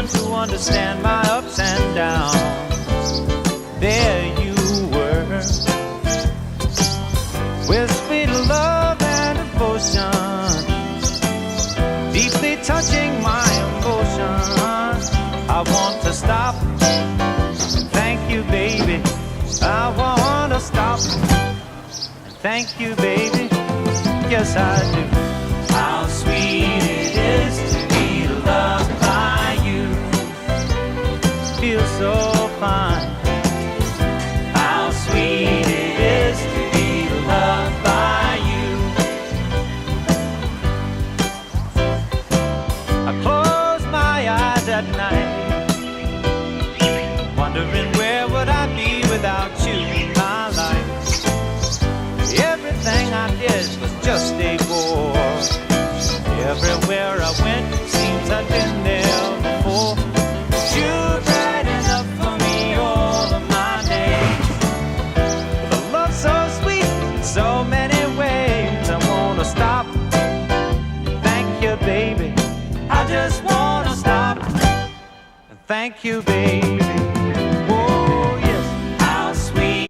one to understand my ups and downs. There you were, with sweet love and devotion, deeply touching my emotions. I want to stop. Thank you, baby. I want to stop. Thank you, baby. Yes, I do. How sweet it is to be loved by you. Feels so fine. How sweet it is to be loved by you. I close my eyes at night, wondering where would I be without you in my life. Everything I did was just a bore. Everywhere I went, seems I've been there before. You're bright enough for me all of my days. With a love so sweet in so many ways, I wanna stop. Thank you, baby. I just wanna stop. Thank you, baby.